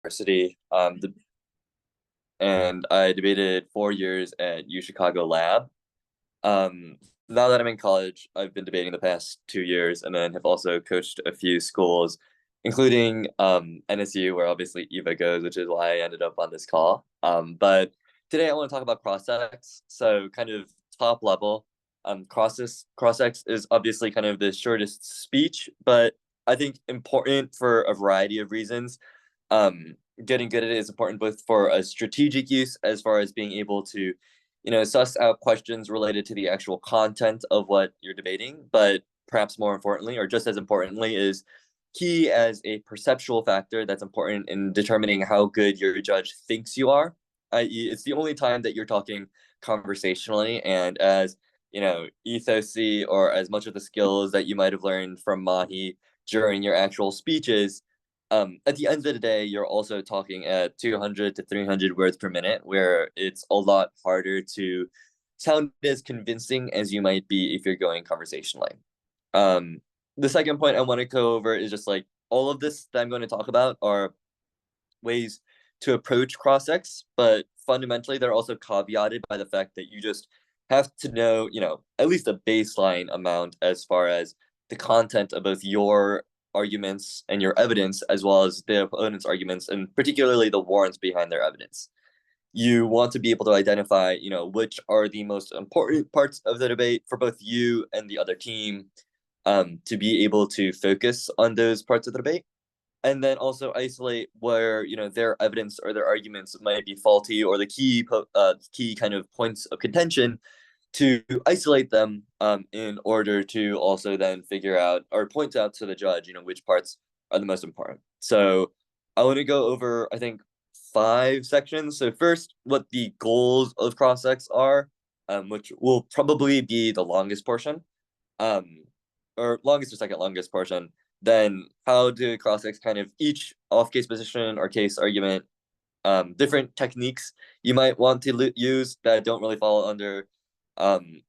University, and I debated 4 years at U Chicago Lab. Um, Now that I'm in college, I've been debating the past 2 years, and then have also coached a few schools, including NSU, where obviously Eva goes, which is why I ended up on this call. But today I want to talk about cross-ex. So kind of top level, cross-ex is obviously kind of the shortest speech, but I think important for a variety of reasons. Getting good at it is important both for a strategic use as far as being able to suss out questions related to the actual content of what you're debating, but perhaps more importantly, or just as importantly, is key as a perceptual factor that's important in determining how good your judge thinks you are. I.e., it's the only time that you're talking conversationally, and as ethosy or as much of the skills that you might have learned from Mahi during your actual speeches, at the end of the day, you're also talking at 200 to 300 words per minute, where it's a lot harder to sound as convincing as you might be if you're going conversationally. Um, the second point I want to go over is just like all of this that I'm going to talk about are ways to approach cross-ex, but fundamentally they're also caveated by the fact that you just have to know, at least a baseline amount as far as the content of both your arguments and your evidence, as well as the opponent's arguments, and particularly the warrants behind their evidence. You want to be able to identify, which are the most important parts of the debate for both you and the other team, to be able to focus on those parts of the debate, and then also isolate where their evidence or their arguments might be faulty, or the key kind of points of contention, to isolate them, in order to also then figure out or point out to the judge, which parts are the most important. So I want to go over, I think, 5 sections. So first, what the goals of cross-ex are, which will probably be the longest portion, um, or longest or second longest portion. Then how to cross-ex kind of each off-case position or case argument, different techniques you might want to use that don't really fall under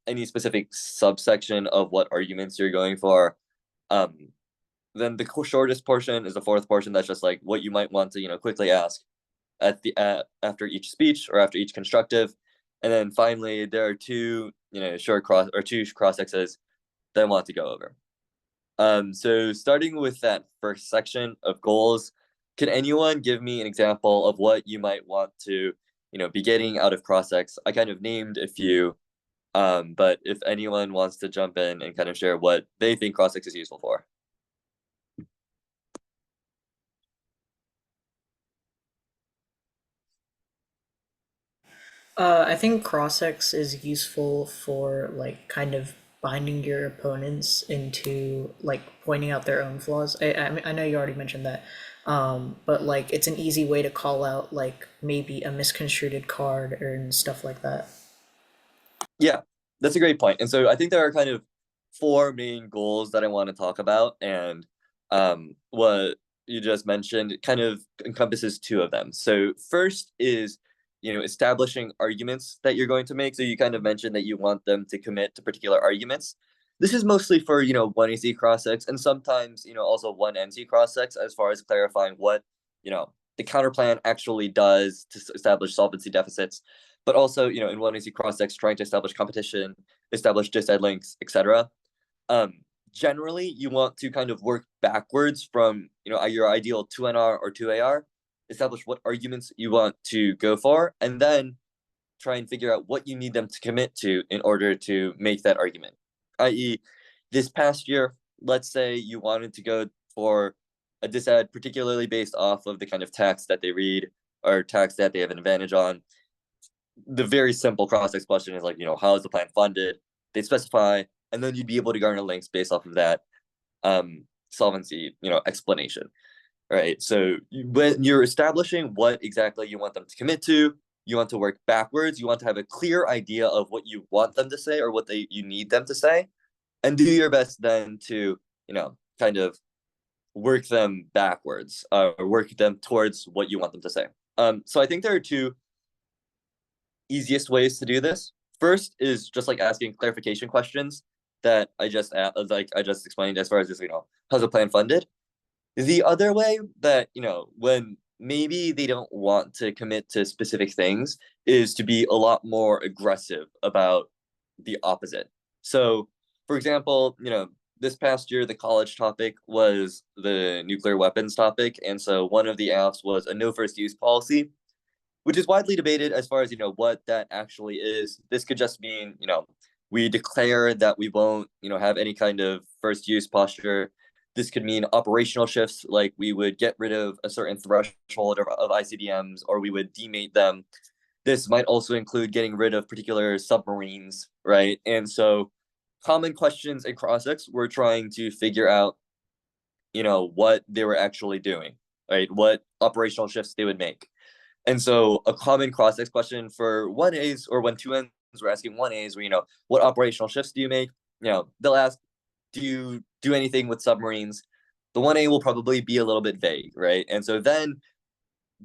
any specific subsection of what arguments you're going for. Um, then the shortest portion is the fourth portion. That's just like what you might want to quickly ask at the after each speech or after each constructive. And then finally, there are two cross-exes that I want to go over. So starting with that first section of goals, can anyone give me an example of what you might want to be getting out of cross-ex? I kind of named a few. But if anyone wants to jump in and kind of share what they think cross-ex is useful for. I think cross-ex is useful for like kind of binding your opponents into like pointing out their own flaws. I know you already mentioned that, but like it's an easy way to call out like maybe a misconstrued card and stuff like that. Yeah, that's a great point. And so I think there are kind of 4 main goals that I want to talk about, and what you just mentioned kind of encompasses 2 of them. So first is establishing arguments that you're going to make. So you kind of mentioned that you want them to commit to particular arguments. This is mostly for 1AC cross-ex, and sometimes also 1NC cross-ex, as far as clarifying what the counterplan actually does to establish solvency deficits, but also in 1AC cross-ex trying to establish competition, establish disad links, etc. Generally, you want to kind of work backwards from your ideal 2NR or 2AR, establish what arguments you want to go for, and then try and figure out what you need them to commit to in order to make that argument. I.e., this past year, let's say you wanted to go for a disad particularly based off of the kind of text that they read or text that they have an advantage on. The very simple cross-ex question is like, how is the plan funded? They specify, and then you'd be able to garner links based off of that solvency, explanation, right? So when you're establishing what exactly you want them to commit to, you want to work backwards. You want to have a clear idea of what you want them to say or what you need them to say, and do your best then to, kind of work them backwards, or work them towards what you want them to say. So I think there are 2 easiest ways to do this. First is just like asking clarification questions that I just explained, as far as just how's the plan funded. The other way that when maybe they don't want to commit to specific things is to be a lot more aggressive about the opposite. So, for example, this past year, the college topic was the nuclear weapons topic. And so one of the apps was a no first use policy, which is widely debated as far as, what that actually is. This could just mean, we declare that we won't, have any kind of first use posture. This could mean operational shifts, like we would get rid of a certain threshold of ICBMs, or we would demate them. This might also include getting rid of particular submarines, right? And so common questions in cross-ex, we're trying to figure out, what they were actually doing, right? What operational shifts they would make. And so a common cross-ex question for 1As, or when 2Ns were asking 1As, were, what operational shifts do you make? They'll ask, do you do anything with submarines? The 1A will probably be a little bit vague, right? And so then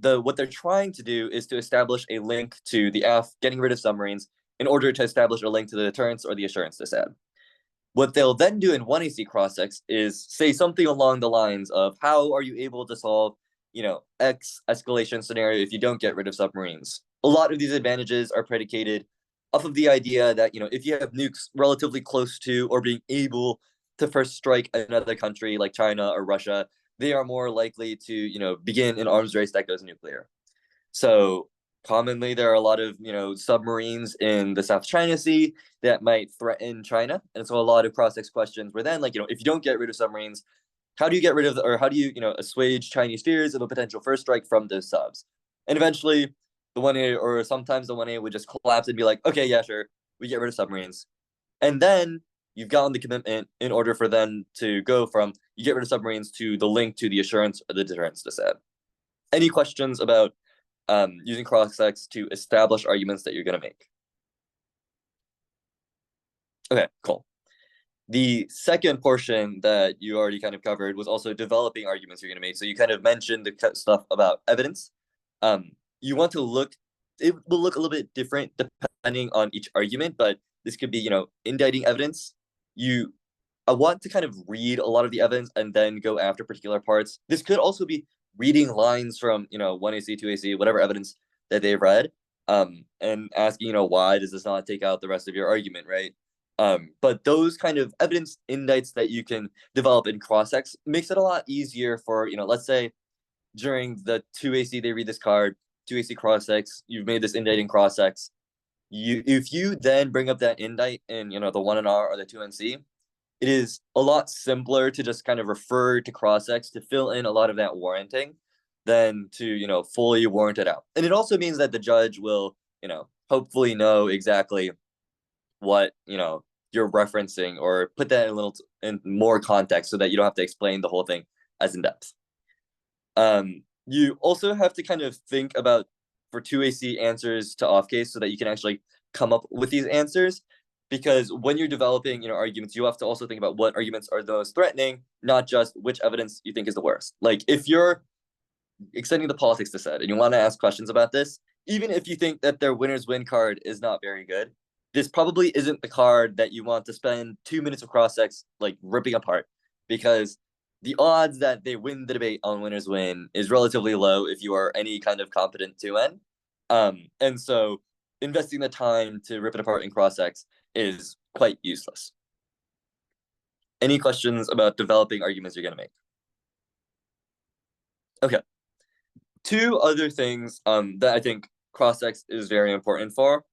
what they're trying to do is to establish a link to the AF getting rid of submarines in order to establish a link to the deterrence or the assurance disad. What they'll then do in 1AC cross-ex is say something along the lines of, how are you able to solve, X escalation scenario if you don't get rid of submarines? A lot of these advantages are predicated off of the idea that, if you have nukes relatively close to or being able to first strike another country like China or Russia, they are more likely to, begin an arms race that goes nuclear. So commonly there are a lot of, submarines in the South China Sea that might threaten China. And so a lot of cross-ex questions were then like, if you don't get rid of submarines, how do you get rid of, or how do you, assuage Chinese fears of a potential first strike from those subs? And eventually the 1A, or sometimes the 1A would just collapse and be like, okay, yeah, sure, we get rid of submarines. And then you've gotten the commitment in order for them to go from you get rid of submarines to the link to the assurance or the deterrence disad. Any questions about using cross-ex to establish arguments that you're going to make? Okay, cool. The second portion that you already kind of covered was also developing arguments you're going to make. So you kind of mentioned the stuff about evidence. You want to look, it will look a little bit different depending on each argument, but this could be, indicting evidence. I want to kind of read a lot of the evidence and then go after particular parts. This could also be reading lines from, 1AC, 2AC, whatever evidence that they've read, and asking, why does this not take out the rest of your argument, right? But those kind of evidence indites that you can develop in cross-ex makes it a lot easier for, let's say during the 2AC, they read this card, 2AC cross-ex, you've made this indicting cross-ex. If you then bring up that indite in, the 1NR or the 2NC, it is a lot simpler to just kind of refer to cross-ex to fill in a lot of that warranting than to, fully warrant it out. And it also means that the judge will, hopefully know exactly what, you're referencing, or put that in more context so that you don't have to explain the whole thing as in depth. You also have to kind of think about for 2AC answers to off case so that you can actually come up with these answers. Because when you're developing, arguments, you have to also think about what arguments are the most threatening, not just which evidence you think is the worst. Like if you're extending the politics disad and you want to ask questions about this, even if you think that their winner's win card is not very good, this probably isn't the card that you want to spend 2 minutes of cross-ex like ripping apart, because the odds that they win the debate on winner's win is relatively low if you are any kind of competent 2N. And so investing the time to rip it apart in cross-ex is quite useless. Any questions about developing arguments you're going to make? Okay. Two other things that I think cross-ex is very important for.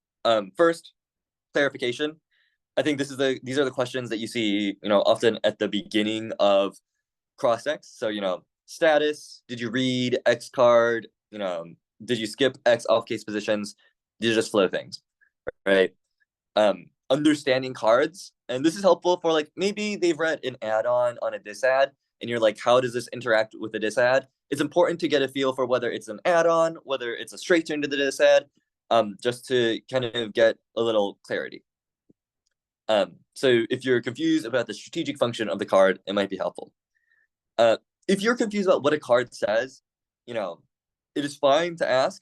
First, clarification. I think these are the questions that you see, often at the beginning of cross-ex. So, status, did you read X card? Did you skip X off-case positions? These are just flow things, right? Understanding cards, and this is helpful for like maybe they've read an add-on on a disad, and you're like, how does this interact with the disad? It's important to get a feel for whether it's an add-on, whether it's a straight turn to the disad, just to kind of get a little clarity. So if you're confused about the strategic function of the card, it might be helpful. If you're confused about what a card says, it is fine to ask.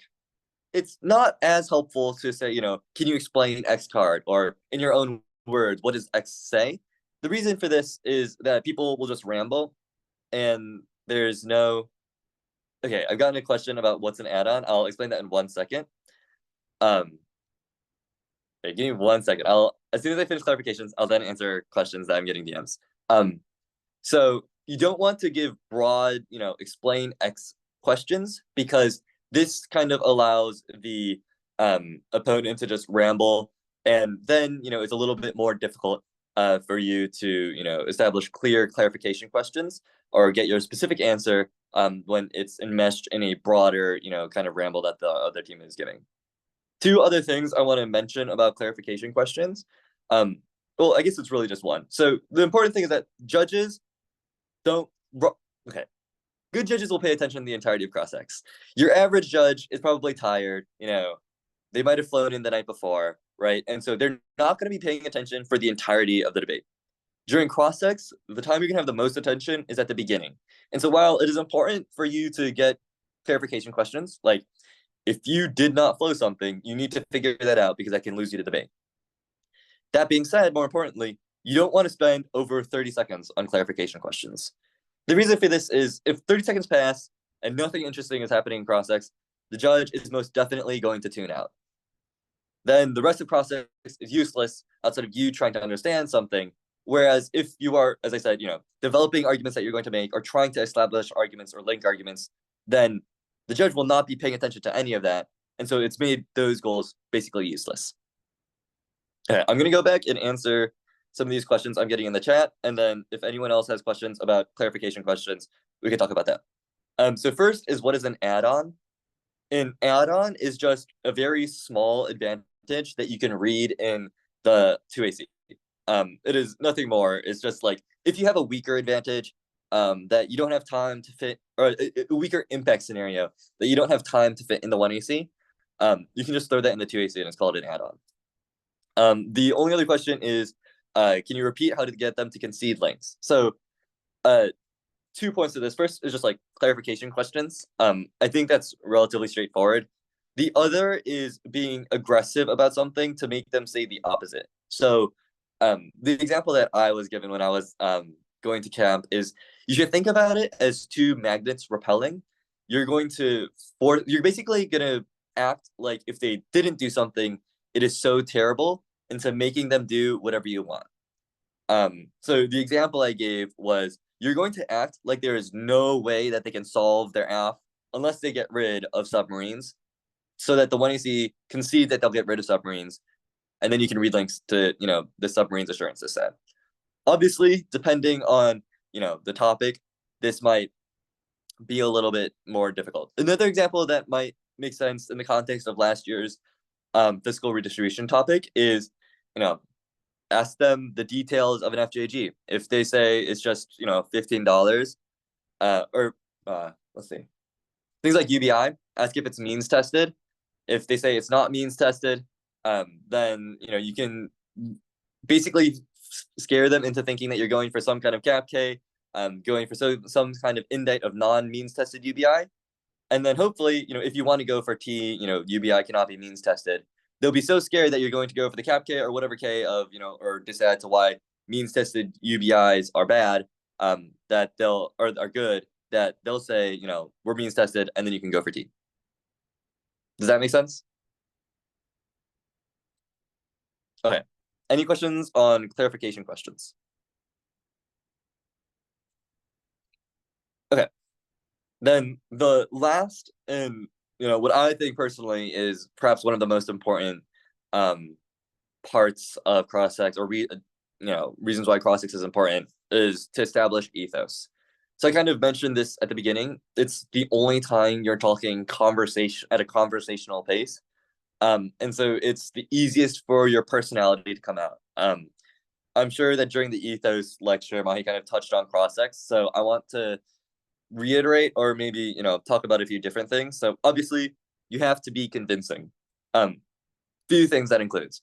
It's not as helpful to say, can you explain X card, or in your own words, what does X say? The reason for this is that people will just ramble, and there's no Okay, I've gotten a question about what's an add-on. I'll explain that in 1 second. Um, okay, give me 1 second. As soon as I finish clarifications, I'll then answer questions that I'm getting DMs. Um, so you don't want to give broad, explain X questions because this kind of allows the opponent to just ramble, and then it's a little bit more difficult for you to establish clear clarification questions or get your specific answer when it's enmeshed in a broader kind of ramble that the other team is giving. Two other things I want to mention about clarification questions. Um, well, I guess it's really just one. So the important thing is that judges don't. Okay, good judges will pay attention to the entirety of cross-ex. Your average judge is probably tired. They might have flown in the night before, right? And so they're not going to be paying attention for the entirety of the debate. During cross-ex, the time you're going to have the most attention is at the beginning. And so while it is important for you to get clarification questions, like if you did not flow something, you need to figure that out because that can lose you the debate. That being said, more importantly, you don't want to spend over 30 seconds on clarification questions. The reason for this is if 30 seconds pass and nothing interesting is happening in cross-ex, the judge is most definitely going to tune out. Then the rest of the process is useless outside of you trying to understand something. Whereas if you are, as I said, developing arguments that you're going to make or trying to establish arguments or link arguments, then the judge will not be paying attention to any of that. And so it's made those goals basically useless. Okay, I'm going to go back and answer some of these questions I'm getting in the chat. And then if anyone else has questions about clarification questions, we can talk about that. So first is what is an add-on? An add-on is just a very small advantage that you can read in the 2AC. It is nothing more. It's just like if you have a weaker advantage that you don't have time to fit, or a weaker impact scenario that you don't have time to fit in the 1AC, you can just throw that in the 2AC and it's called an add-on. The only other question is, can you repeat how to get them to concede links? So 2 points to this. First is just like clarification questions. I think that's relatively straightforward. The other is being aggressive about something to make them say the opposite. So the example that I was given when I was going to camp is you should think about it as two magnets repelling. You're basically going to act like if they didn't do something, it is so terrible into making them do whatever you want. So the example I gave was you're going to act like there is no way that they can solve their AF unless they get rid of submarines, so that the 1AC concede that they'll get rid of submarines, and then you can read links to the submarines assurances set. Obviously, depending on the topic, this might be a little bit more difficult. Another example that might make sense in the context of last year's fiscal redistribution topic is ask them the details of an FJG. If they say it's just $15, let's see, things like UBI, ask if it's means tested. If they say it's not means tested, then you can basically scare them into thinking that you're going for some kind of cap K, going for some kind of indite of non-means tested UBI, and then hopefully if you want to go for T, UBI cannot be means tested. They'll be so scared that you're going to go for the cap K or whatever K of or disadd to why means tested UBIs are bad, that they'll or are good, that they'll say we're means tested, and then you can go for T. Does that make sense? Okay. Any questions on clarification questions? Okay. Then the last and what I think personally is perhaps one of the most important parts of cross-ex, or reasons why cross-ex is important, is to establish ethos. So I kind of mentioned this at the beginning. It's the only time you're talking conversation at a conversational pace. And so it's the easiest for your personality to come out. I'm sure that during the ethos lecture, Mahi kind of touched on cross-ex. So I want to reiterate or maybe talk about a few different things. So obviously you have to be convincing. Few things that includes.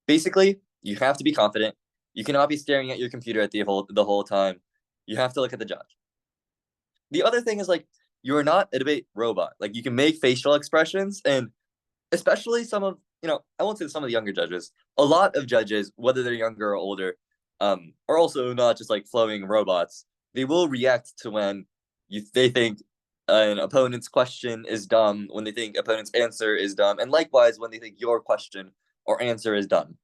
Basically, you have to be confident. You cannot be staring at your computer at the whole time. You have to look at the judge. The other thing is like you are not a debate robot. Like you can make facial expressions, and especially some of I won't say some of the younger judges. A lot of judges, whether they're younger or older, are also not just like flowing robots. They will react to when they think an opponent's question is dumb, when they think opponent's answer is dumb, and likewise when they think your question or answer is dumb.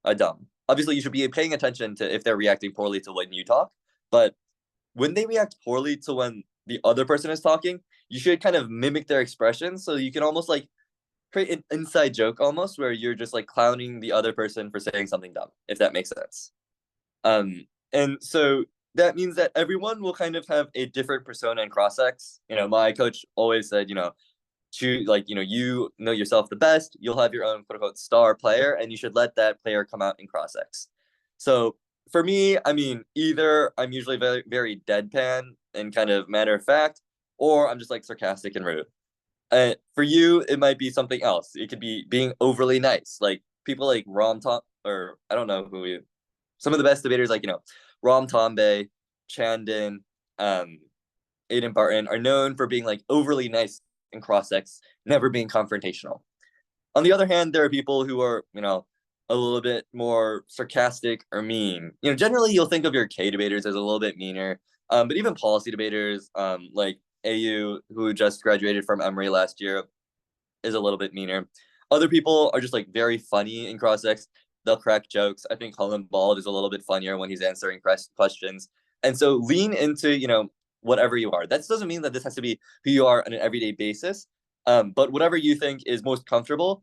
Obviously, you should be paying attention to if they're reacting poorly to when you talk, but when they react poorly to when the other person is talking, you should kind of mimic their expressions so you can almost like create an inside joke almost where you're just like clowning the other person for saying something dumb, if that makes sense. And so that means that everyone will kind of have a different persona in cross-ex. My coach always said, choose like, you know yourself the best, you'll have your own quote unquote star player, and you should let that player come out in cross-ex. So for me, I mean, either I'm usually very, very deadpan and kind of matter of fact, or I'm just like sarcastic and rude. For you, it might be something else. It could be being overly nice. Like people like Rom Tom, or I don't know some of the best debaters, like, Ram Tombe, Chandon, um, Aiden Barton, are known for being like overly nice in cross-ex, never being confrontational. On the other hand, there are people who are, a little bit more sarcastic or mean. Generally you'll think of your K debaters as a little bit meaner. But even policy debaters, like AU, who just graduated from Emory last year, is a little bit meaner. Other people are just like very funny in cross-ex. They'll crack jokes. I think Colin Bald is a little bit funnier when he's answering questions. And so lean into, whatever you are. That doesn't mean that this has to be who you are on an everyday basis, but whatever you think is most comfortable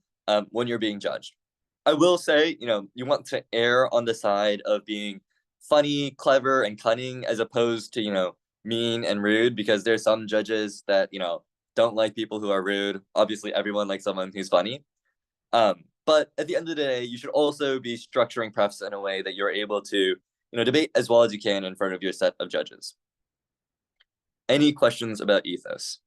when you're being judged. I will say, you want to err on the side of being funny, clever, and cunning as opposed to, mean and rude, because there's some judges that, don't like people who are rude. Obviously, everyone likes someone who's funny. But at the end of the day, you should also be structuring prefs in a way that you're able to, debate as well as you can in front of your set of judges. Any questions about ethos?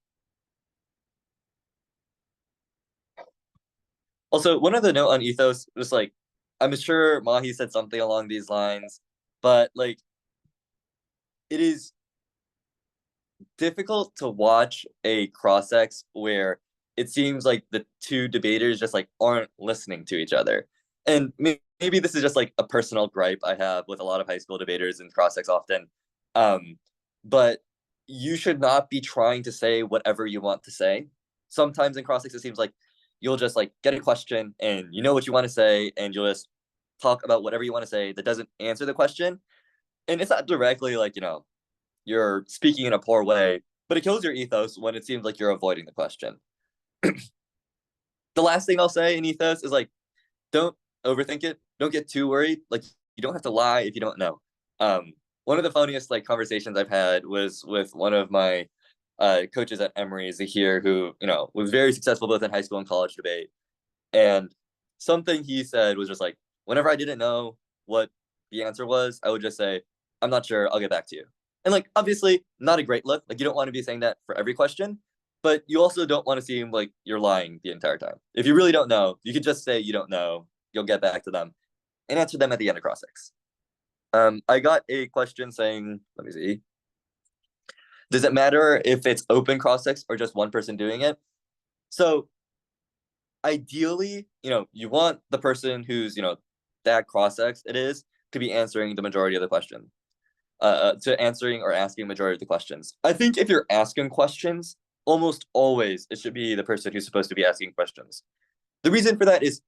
Also, one other note on ethos, just like, I'm sure Mahi said something along these lines, but like, it is difficult to watch a cross-ex where it seems like the two debaters just like aren't listening to each other. And maybe this is just like a personal gripe I have with a lot of high school debaters and cross-ex often. But you should not be trying to say whatever you want to say. Sometimes in cross-ex it seems like you'll just like get a question and you know what you want to say and you'll just talk about whatever you want to say that doesn't answer the question. And it's not directly like, you're speaking in a poor way, but it kills your ethos when it seems like you're avoiding the question. The last thing I'll say in ethos is like, don't overthink it. Don't get too worried. Like, you don't have to lie if you don't know. One of the funniest like conversations I've had was with one of my coaches at Emory, Zahir, who was very successful both in high school and college debate. And something he said was just like, whenever I didn't know what the answer was, I would just say, I'm not sure, I'll get back to you. And like, obviously not a great look. Like, you don't want to be saying that for every question, but you also don't want to seem like you're lying the entire time. If you really don't know, you could just say you don't know. You'll get back to them and answer them at the end of cross-ex. I got a question saying, let me see. Does it matter if it's open cross-ex or just one person doing it? So ideally, you want the person who's, that cross-ex it is to be answering the majority of the question. To answering or asking majority of the questions. I think if you're asking questions, almost always it should be the person who's supposed to be asking questions. The reason for that is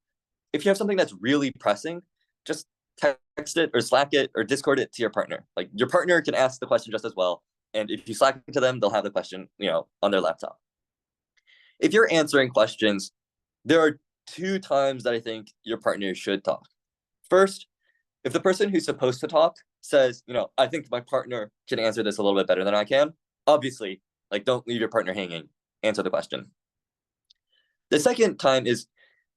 if you have something that's really pressing, just text it or Slack it or Discord it to your partner. Like, your partner can ask the question just as well. And if you Slack it to them, they'll have the question, on their laptop. If you're answering questions, there are two times that I think your partner should talk. First, if the person who's supposed to talk says, I think my partner can answer this a little bit better than I can, obviously, like, don't leave your partner hanging. Answer the question. The second time is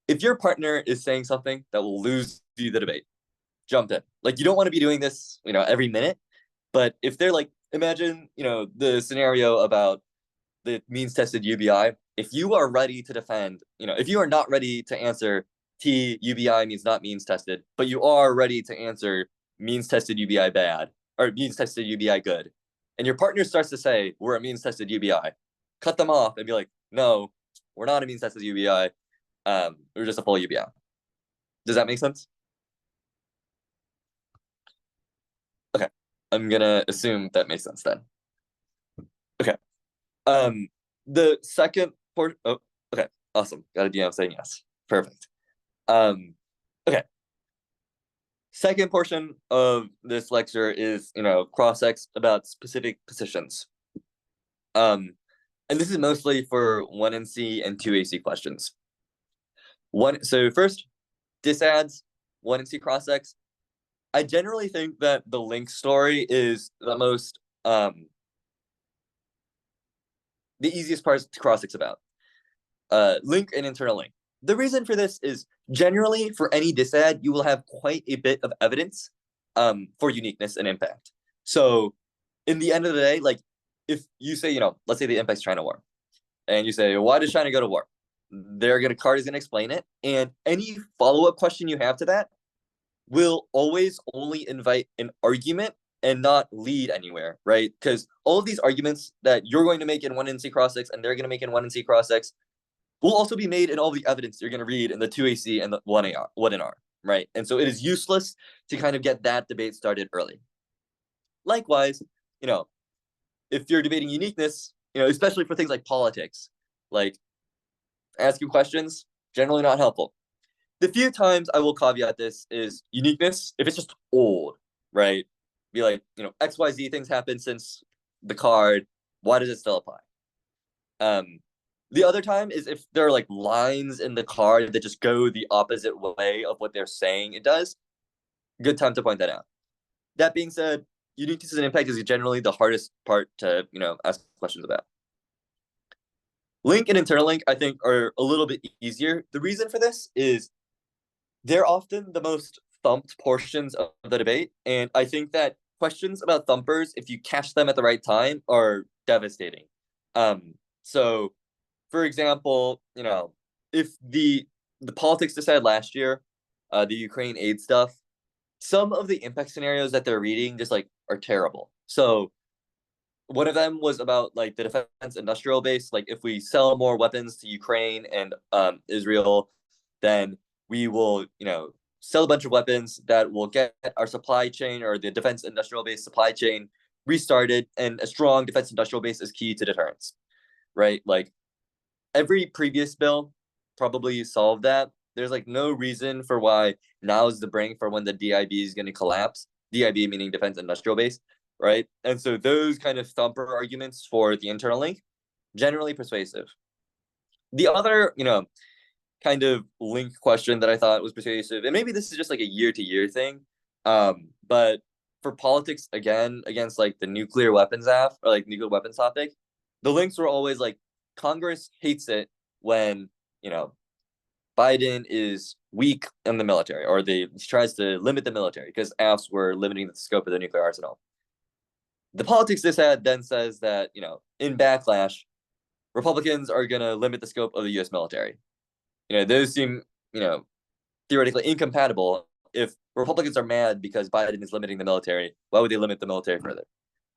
if your partner is saying something that will lose you the debate, jump in. Like, you don't want to be doing this, every minute. But if they're like, imagine, the scenario about the means tested UBI. If you are ready to defend, if you are not ready to answer T UBI means not means tested, but you are ready to answer means tested UBI bad or means tested UBI good, and your partner starts to say we're a means tested UBI, cut them off and be like, no, we're not a means tested UBI. We're just a full UBI. Does that make sense? Okay, I'm gonna assume that makes sense then. Okay, Um, the second portion. Oh, okay, awesome. Got a DM saying yes. Perfect. Um, okay. Second portion of this lecture is, cross-ex about specific positions. Um, and this is mostly for 1NC and 2AC questions. So first, disads, 1NC cross-ex. I generally think that the link story is the easiest part to cross-ex about. Link and internal link. The reason for this is generally for any disad, you will have quite a bit of evidence for uniqueness and impact. So in the end of the day, like if you say, let's say the impact's China war, and you say, why does China go to war? Card is gonna explain it, and any follow-up question you have to that will always only invite an argument and not lead anywhere, right? Because all of these arguments that you're going to make in 1NC cross-ex and they're going to make in 1NC cross-ex will also be made in all the evidence you're going to read in the 2AC and the 1NR, right? And so it is useless to kind of get that debate started early. Likewise, if you're debating uniqueness, especially for things like politics, like asking questions, generally not helpful. The few times I will caveat this is uniqueness, if it's just old, right? Be like, XYZ things happen since the card. Why does it still apply? The other time is if there are like lines in the card that just go the opposite way of what they're saying it does. Good time to point that out. That being said, uniqueness and impact is generally the hardest part to, ask questions about. Link and internal link, I think, are a little bit easier. The reason for this is they're often the most thumped portions of the debate. And I think that questions about thumpers, if you catch them at the right time, are devastating. So for example, if the politics decided last year, the Ukraine aid stuff, some of the impact scenarios that they're reading just like are terrible. So one of them was about like the defense industrial base. Like if we sell more weapons to Ukraine and Israel, then we will, sell a bunch of weapons that will get our supply chain or the defense industrial base supply chain restarted. And a strong defense industrial base is key to deterrence, right? Like every previous bill probably solved that. There's like no reason for why now is the brink for when the DIB is going to collapse. DIB meaning defense industrial base, right? And so those kind of thumper arguments for the internal link, generally persuasive. The other, kind of link question that I thought was persuasive, and maybe this is just like a year-to-year thing, but for politics, again, against like the nuclear weapons app or like nuclear weapons topic, the links were always like Congress hates it when, Biden is weak in the military or he tries to limit the military because AFs were limiting the scope of the nuclear arsenal. The politics this had then says that, in backlash, Republicans are going to limit the scope of the U.S. military. Those seem, theoretically incompatible. If Republicans are mad because Biden is limiting the military, why would they limit the military further?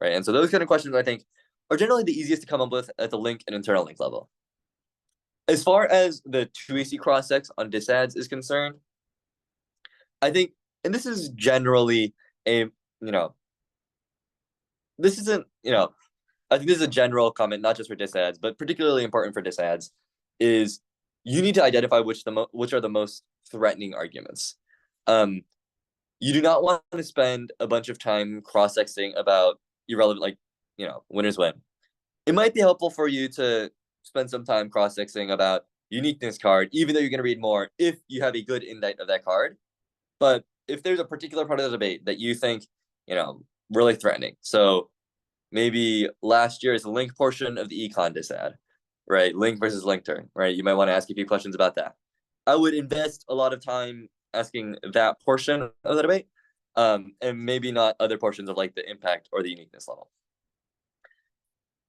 Right. And so those kind of questions, I think, are generally the easiest to come up with at the link and internal link level. As far as the 2AC cross-ex on disads is concerned, I think, and this is generally this isn't, I think this is a general comment, not just for disads, but particularly important for disads, is you need to identify which are the most threatening arguments. You do not want to spend a bunch of time cross-exing about irrelevant, like, winners win. It might be helpful for you to spend some time cross-exing about uniqueness card, even though you're going to read more if you have a good insight of that card. But if there's a particular part of the debate that you think, really threatening. So maybe last year's link portion of the econ disad, right? Link versus link turn, right? You might want to ask a few questions about that. I would invest a lot of time asking that portion of the debate, and maybe not other portions of like the impact or the uniqueness level.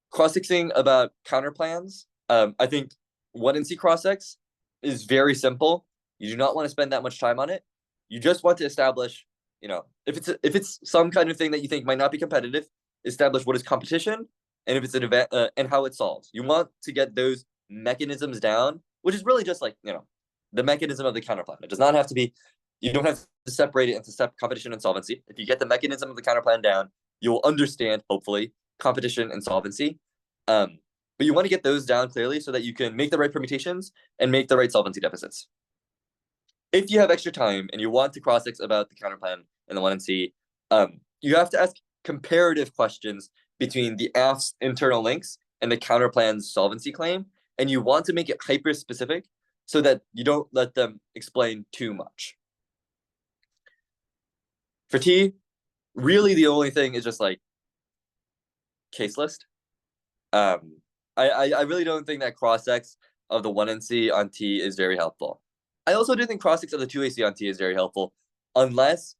Cross-exing about counter plans. I think 1NC cross-ex is very simple. You do not want to spend that much time on it. You just want to establish, if it's some kind of thing that you think might not be competitive, establish what is competition, and if it's an event and how it solves. You want to get those mechanisms down, which is really just like, the mechanism of the counterplan. It does not have to be, you don't have to separate it into competition and solvency. If you get the mechanism of the counterplan down, you will understand, hopefully, competition and solvency. but you want to get those down clearly so that you can make the right permutations and make the right solvency deficits. If you have extra time and you want to cross-ex about the counterplan and the 1NC, you have to ask comparative questions between the AF's internal links and the counterplan's solvency claim, and you want to make it hyper-specific so that you don't let them explain too much. For T, really the only thing is just like case list. I really don't think that cross-ex of the 1NC on T is very helpful. I also do think cross-ex of the 2AC on T is very helpful, unless,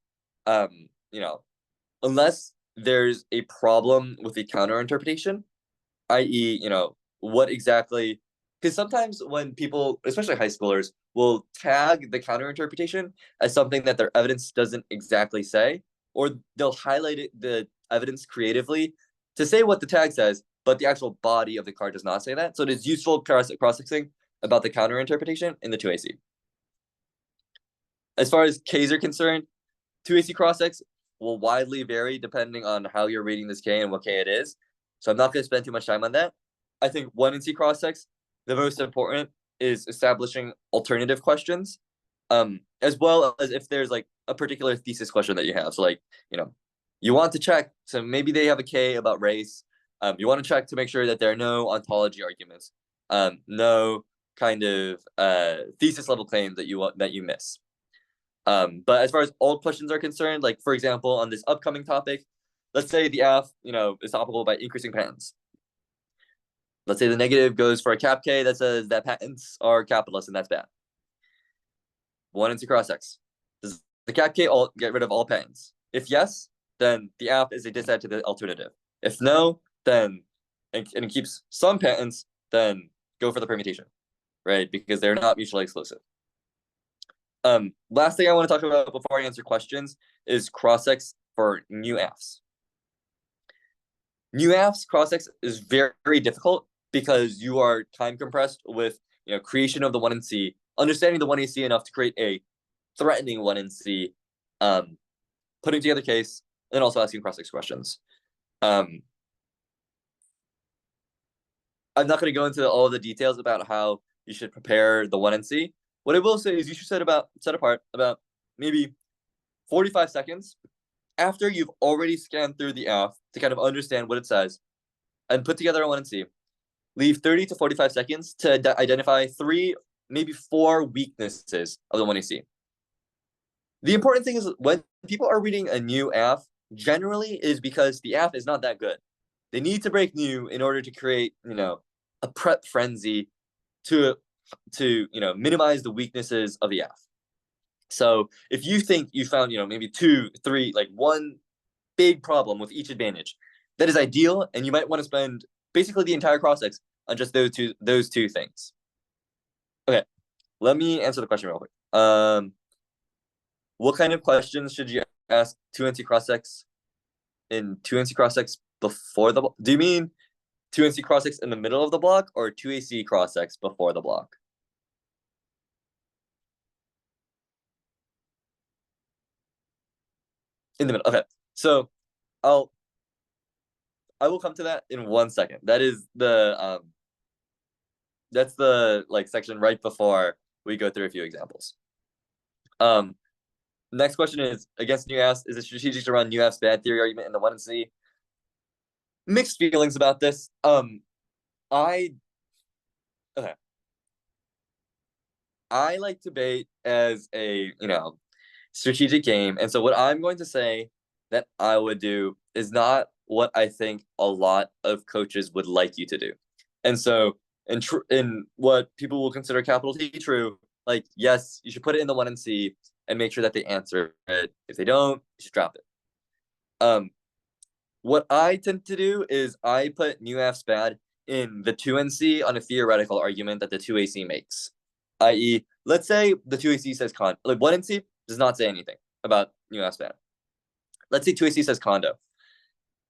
unless there's a problem with the counter interpretation, i.e., what exactly, because sometimes when people, especially high schoolers, will tag the counter interpretation as something that their evidence doesn't exactly say, or they'll highlight the evidence creatively to say what the tag says, but the actual body of the card does not say that. So it is useful cross-exing about the counter interpretation in the 2AC. As far as Ks are concerned, 2AC cross-ex will widely vary depending on how you're reading this K and what K it is. So I'm not going to spend too much time on that. I think 1NC cross-ex, the most important is establishing alternative questions, as well as if there's like a particular thesis question that you have. So like, you want to check, so maybe they have a K about race. You want to check to make sure that there are no ontology arguments, no kind of thesis level claims that you miss. But as far as all questions are concerned, like for example, on this upcoming topic, let's say the F, is topical by increasing patents. Let's say the negative goes for a cap K that says that patents are capitalist and that's bad. 1NC cross-ex. Does the cap K get rid of all patents? If yes, then the app is a disadd to the alternative. If no, then and it keeps some patents, then go for the permutation, right? Because they're not mutually exclusive. Last thing I want to talk about before I answer questions is cross-ex for new AFs. New AFs cross-ex is very, very difficult because you are time compressed with creation of the 1NC, understanding the 1AC enough to create a threatening 1NC, putting together case, and also asking cross-ex questions. I'm not going to go into all of the details about how you should prepare the 1NC. What I will say is you should set apart about maybe 45 seconds after you've already scanned through the AF to kind of understand what it says and put together a 1NC. Leave 30 to 45 seconds to identify 3, maybe 4 weaknesses of the 1AC. The important thing is when people are reading a new AF, generally is because the AF is not that good. They need to break new in order to create, a prep frenzy to minimize the weaknesses of the AF. So if you think you found, maybe 2, 3, like one big problem with each advantage, that is ideal, and you might want to spend basically the entire cross-ex on just those two things. Okay, let me answer the question real quick. What kind of questions should you ask 2NC cross-ex in 2NC cross-ex before the block? Do you mean 2NC cross-ex in the middle of the block or 2AC cross-ex before the block? In the middle. Okay, so I will come to that in 1 second. That is the that's the section right before we go through a few examples. Next question is, against new AFs, is it strategic to run new AFs bad theory argument in the 1NC? Mixed feelings about this. I like debate as a strategic game, and so what I'm going to say that I would do is not what I think a lot of coaches would like you to do. And so in what people will consider capital T true, like yes, you should put it in the 1NC and make sure that they answer it. If they don't, you should drop it. What I tend to do is I put new AFs bad in the 2NC on a theoretical argument that the 2AC makes. I.e., let's say the 2AC says 1NC does not say anything about new AFs bad. Let's say 2AC says condo.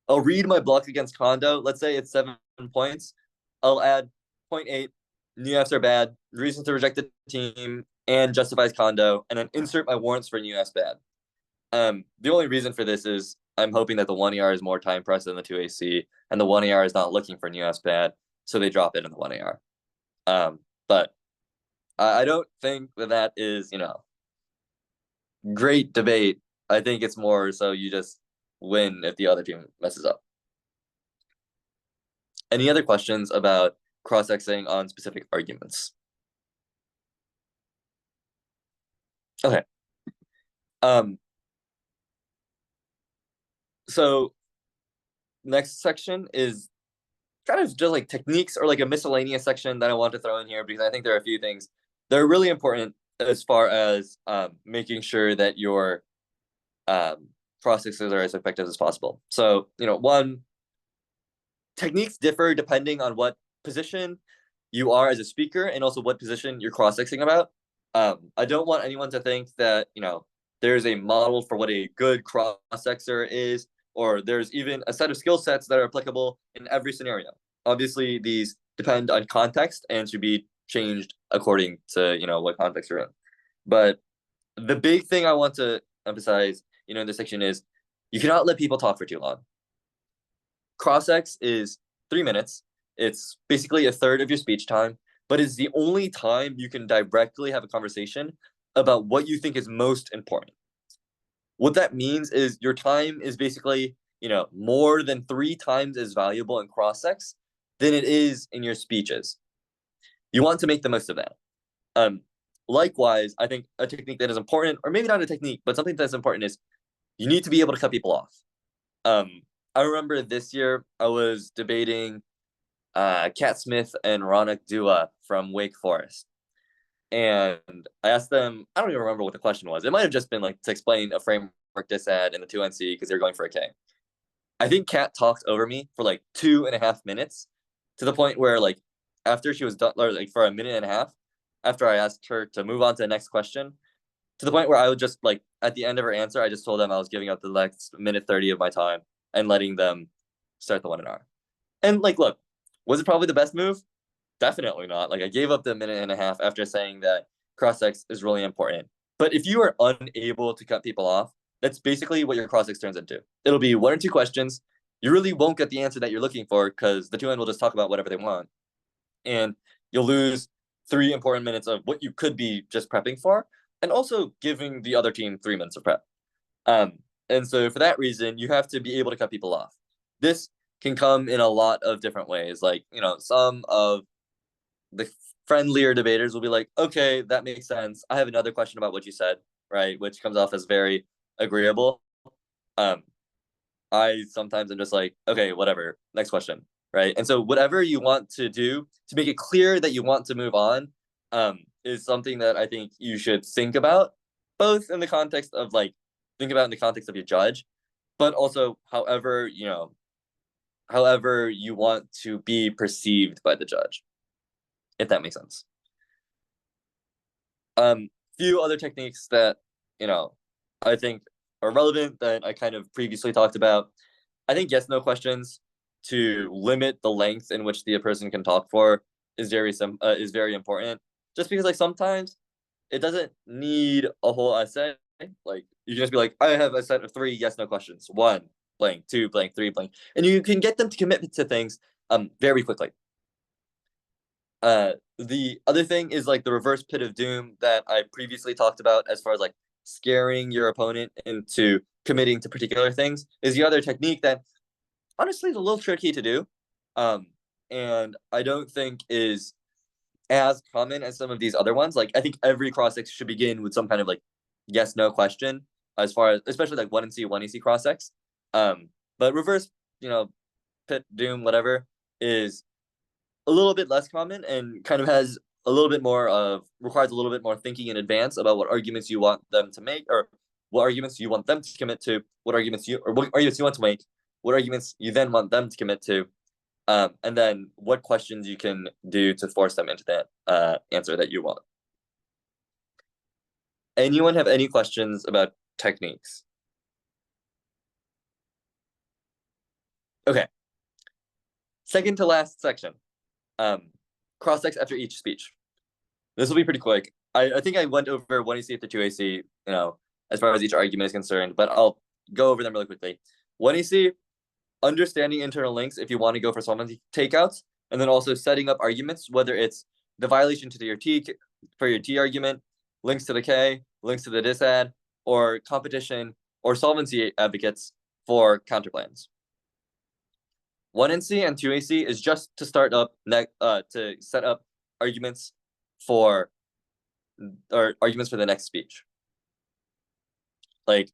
I'll read my block against condo. Let's say it's 7 points. I'll add 0.8. New AFs are bad. Reason to reject the team and justifies condo, and then insert my warrants for new AFs bad. The only reason for this is I'm hoping that the 1ER is more time pressed than the 2AC, and the 1ER is not looking for new AFs bad. so they drop it in the 1 AR. But I don't think that is, great debate. I think it's more so you just win if the other team messes up. Any other questions about cross-exing on specific arguments? Okay. So next section is kind of just like techniques, or like a miscellaneous section that I want to throw in here, because I think there are a few things that are really important as far as making sure that your cross-exes are as effective as possible. So, one, techniques differ depending on what position you are as a speaker, and also what position you're cross-exing about. I don't want anyone to think that, there's a model for what a good cross-exer is, or there's even a set of skill sets that are applicable in every scenario. Obviously, these depend on context and should be changed according to, what context you're in. But the big thing I want to emphasize, in this section is you cannot let people talk for too long. Cross-ex is 3 minutes. It's basically a third of your speech time, but it's the only time you can directly have a conversation about what you think is most important. What that means is your time is basically, more than 3 times as valuable in cross-ex than it is in your speeches. You want to make the most of that. Likewise, I think a technique that is important, or maybe not a technique, but something that's important, is you need to be able to cut people off. I remember this year I was debating Cat Smith and Ronak Dua from Wake Forest. And I asked them, I don't even remember what the question was. It might have just been like to explain a framework disad in the 2NC because they're going for a K. I think Kat talked over me for like 2.5 minutes, to the point where, like, after she was done, or like for a minute and a half, after I asked her to move on to the next question, to the point where I would just, like, at the end of her answer, I just told them I was giving up the next minute 30 of my time and letting them start the 1 hour. And, like, look, was it probably the best move? Definitely not. Like, I gave up the minute and a half after saying that cross-ex is really important. But if you are unable to cut people off, that's basically what your cross-ex turns into. It'll be 1 or 2 questions. You really won't get the answer that you're looking for because the 2N will just talk about whatever they want. And you'll lose 3 important minutes of what you could be just prepping for, and also giving the other team 3 minutes of prep. And so for that reason, you have to be able to cut people off. This can come in a lot of different ways. Like, some of the friendlier debaters will be like, okay, that makes sense. I have another question about what you said, right? Which comes off as very agreeable. I sometimes am just like, okay, whatever, next question, right? And so whatever you want to do to make it clear that you want to move on is something that I think you should think about, both in the context of, like, think about in the context of your judge, but also however you want to be perceived by the judge, if that makes sense. Few other techniques that, I think are relevant that I kind of previously talked about. I think yes/no questions to limit the length in which the person can talk for is very important. Just because, like, sometimes it doesn't need a whole essay. Like, you can just be like, I have a set of 3 yes/no questions. 1 blank, 2 blank, 3 blank, and you can get them to commit to things very quickly. The other thing is, like, the reverse pit of doom that I previously talked about, as far as, like, scaring your opponent into committing to particular things, is the other technique that honestly is a little tricky to do, and I don't think is as common as some of these other ones. Like, I think every cross-ex should begin with some kind of, like, yes/no question, as far as, especially like 1NC, 1EC cross-ex. But reverse, pit doom, whatever, is a little bit less common and kind of has a little bit more requires a little bit more thinking in advance about what arguments you want them to make, or what arguments you want them to commit to, what arguments you want to make, what arguments you then want them to commit to, and then what questions you can do to force them into that answer that you want. Anyone have any questions about techniques? Okay. Second to last section. Cross-ex after each speech. This will be pretty quick. I think I went over 1AC after 2AC, as far as each argument is concerned, but I'll go over them really quickly. 1AC, understanding internal links if you want to go for someone's takeouts, and then also setting up arguments, whether it's the violation to your T for your T argument, links to the K, links to the disad, or competition or solvency advocates for counterplans. 1NC and 2AC is just to start up to set up arguments for the next speech. Like,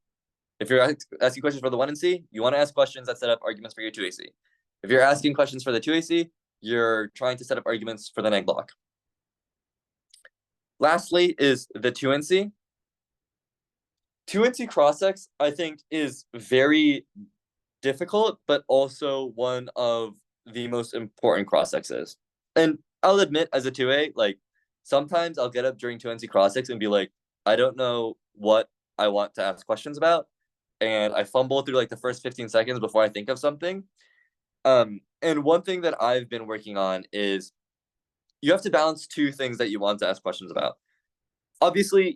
if you're asking questions for the 1NC, you want to ask questions that set up arguments for your 2AC. If you're asking questions for the 2AC, you're trying to set up arguments for the neg block. Lastly is the 2NC. 2NC cross-ex, I think, is very difficult, but also one of the most important cross-exes. And I'll admit, as a 2A, like, sometimes I'll get up during 2NC cross-ex and be like, I don't know what I want to ask questions about, and I fumble through like the first 15 seconds before I think of something. And one thing that I've been working on is you have to balance two things that you want to ask questions about. Obviously,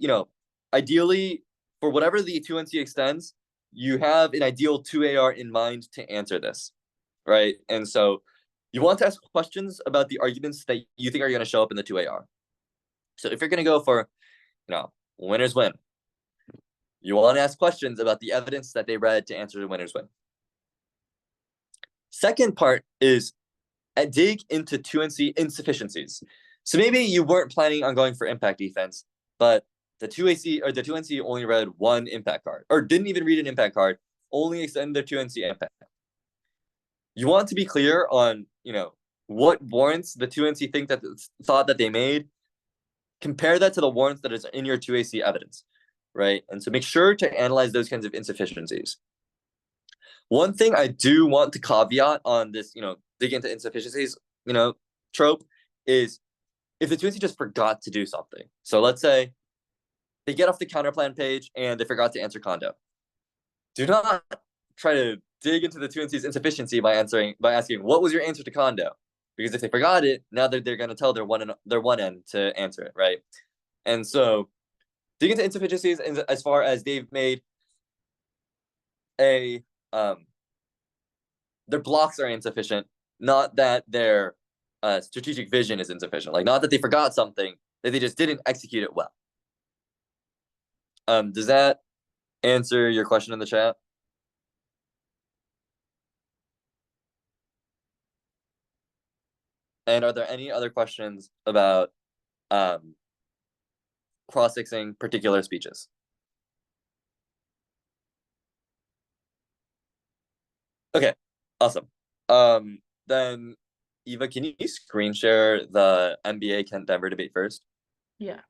ideally, for whatever the 2NC extends, you have an ideal 2AR in mind to answer this, right? And so you want to ask questions about the arguments that you think are going to show up in the 2AR. So if you're going to go for, winners win, you want to ask questions about the evidence that they read to answer the winners win. Second part is dig into 2NC insufficiencies. So maybe you weren't planning on going for impact defense, but the 2AC or the 2NC only read one impact card, or didn't even read an impact card, only extended their 2NC impact. You want to be clear on, what warrants the 2NC thought that they made. Compare that to the warrants that is in your 2AC evidence, right? And so make sure to analyze those kinds of insufficiencies. One thing I do want to caveat on this, dig into insufficiencies, trope is if the 2NC just forgot to do something. So let's say they get off the counterplan page and they forgot to answer condo. Do not try to dig into the 2NC's insufficiency by asking, what was your answer to condo? Because if they forgot it, now they're going to tell their 1N to answer it, right? And so dig into insufficiencies as far as they've made their blocks are insufficient, not that their strategic vision is insufficient. Like, not that they forgot something, that they just didn't execute it well. Does that answer your question in the chat? And are there any other questions about cross-exing particular speeches? Okay, awesome. Then Eva, can you screen share the MBA Kent Denver debate first? Yeah.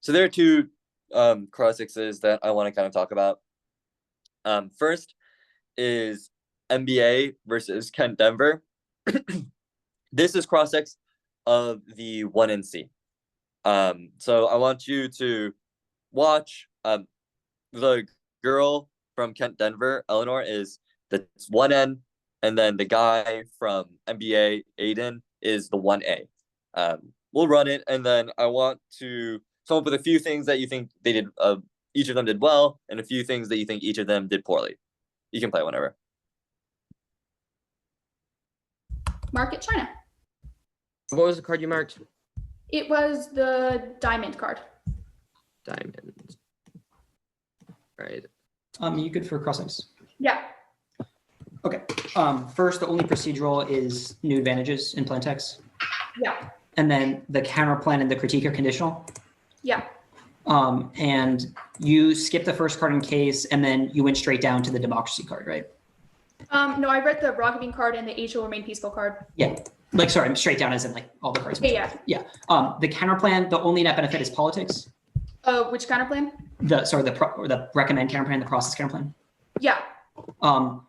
So there are two cross-exes that I want to kind of talk about. First is MBA versus Kent Denver. This is cross-ex of the 1NC. So I want you to watch the girl from Kent Denver, Eleanor, is the 1N, and then the guy from MBA, Aiden, is the 1A. We'll run it, and then I want to come up with a few things that you think they did, each of them did well, and a few things that you think each of them did poorly. You can play whenever. Market China. What was the card you marked? It was the diamond card. Diamond. Right. You good for cross-ex? Yeah. Okay. First, the only procedural is new advantages in plan text. Yeah. And then the counter plan and the critique are conditional. Yeah. And you skip the first card in case, and then you went straight down to the democracy card, right? No, I read the Raghaveen card and the Age will remain peaceful card. Yeah. Like, sorry, I'm straight down as in like all the cards. Yeah. Yeah. The counter plan, the only net benefit is politics. Which counter plan? The recommend counter plan, the process counter plan. Yeah.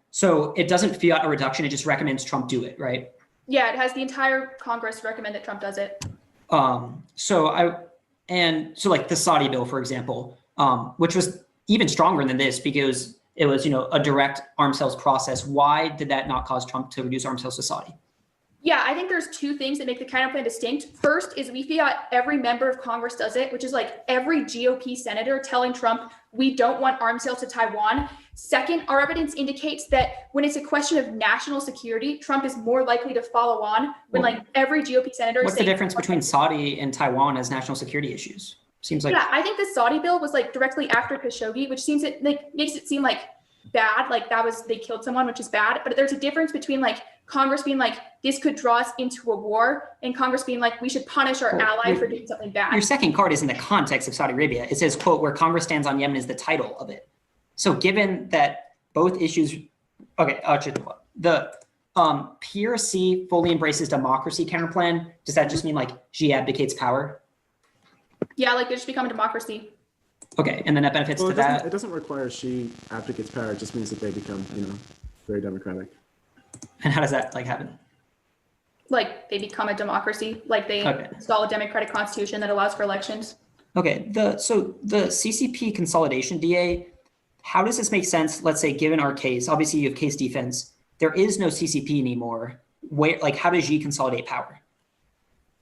So it doesn't fiat a reduction, it just recommends Trump do it, right? Yeah, it has the entire Congress recommend that Trump does it. So like the Saudi bill, for example, which was even stronger than this because it was, a direct arms sales process. Why did that not cause Trump to reduce arms sales to Saudi? Yeah, I think there's two things that make the counter plan distinct. First is we feel that every member of Congress does it, which is like every GOP senator telling Trump, we don't want arms sales to Taiwan. Second, our evidence indicates that when it's a question of national security, Trump is more likely to follow on when like every GOP senator is What's the saying, difference between Saudi and Taiwan as national security issues? Seems like yeah, I think the Saudi bill was like directly after Khashoggi, which seems it like makes it seem like bad, like that was they killed someone, which is bad. But there's a difference between like Congress being like this could draw us into a war, and Congress being like we should punish our ally for doing something bad. Your second card is in the context of Saudi Arabia. It says, quote, where Congress stands on Yemen is the title of it. So given that both issues, okay, the PRC fully embraces democracy counterplan, does that just mean like Xi abdicates power? Yeah, like they just become a democracy. Okay, and then that benefits Well, to that. it doesn't require she abdicates power. It just means that they become, very democratic. And how does that like happen? Like they become a democracy, like they install a democratic constitution that allows for elections. Okay, so the CCP consolidation DA, how does this make sense? Let's say, given our case, obviously you have case defense. There is no CCP anymore. Where, like, how does Xi consolidate power?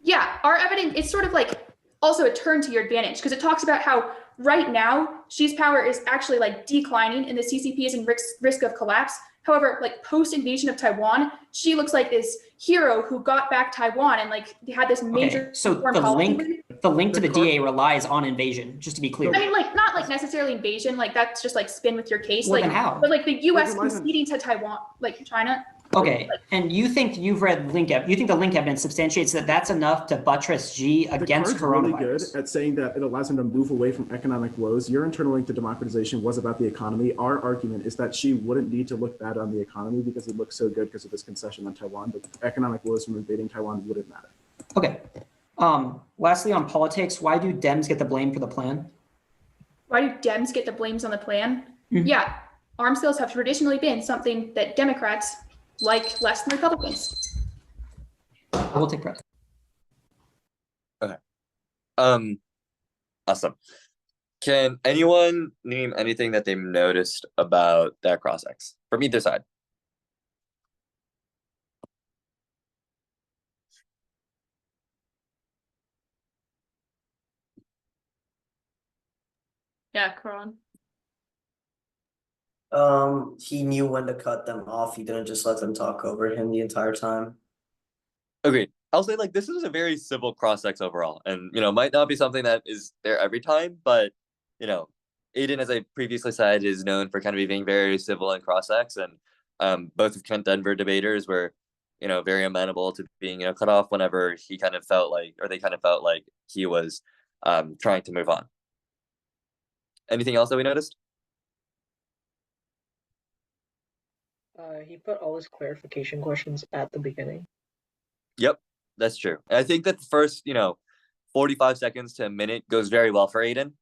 Yeah, our evidence, it's sort of like also a turn to your advantage because it talks about how right now Xi's power is actually like declining and the CCP is in risk of collapse. However, like post invasion of Taiwan, Xi looks like this hero who got back Taiwan and like had this major. Okay, so the link to the DA relies on invasion, just to be clear. I mean, like not like necessarily invasion, like that's just like spin with your case. Well, like then how? But like the US conceding to Taiwan, like China. Okay, and you think you've read link you think the link evidence substantiates that that's enough to buttress Xi against coronavirus? Really good at saying that it allows him to move away from economic woes. Your internal link to democratization was about the economy. Our argument is that Xi wouldn't need to look bad on the economy because he looks so good because of his concession on Taiwan, but economic woes from invading Taiwan wouldn't matter. Okay. Lastly, on politics, why do Dems get the blame for the plan? Why do Dems get the blames on the plan? Yeah, arms sales have traditionally been something that Democrats like less than Republicans. We'll take breath. Okay. Awesome. Can anyone name anything that they've noticed about that cross-X from either side? Yeah, Karan. He knew when to cut them off. He didn't just let them talk over him the entire time. Agreed. I'll say like this is a very civil cross-X overall, and might not be something that is there every time, but Aiden, as I previously said, is known for kind of being very civil and cross-X, and both of Kent Denver debaters were very amenable to being cut off whenever he kind of felt like, or they kind of felt like he was trying to move on. Anything else that we noticed? He put all his clarification questions at the beginning. Yep, that's true. And I think that the first 45 seconds to a minute goes very well for Aiden.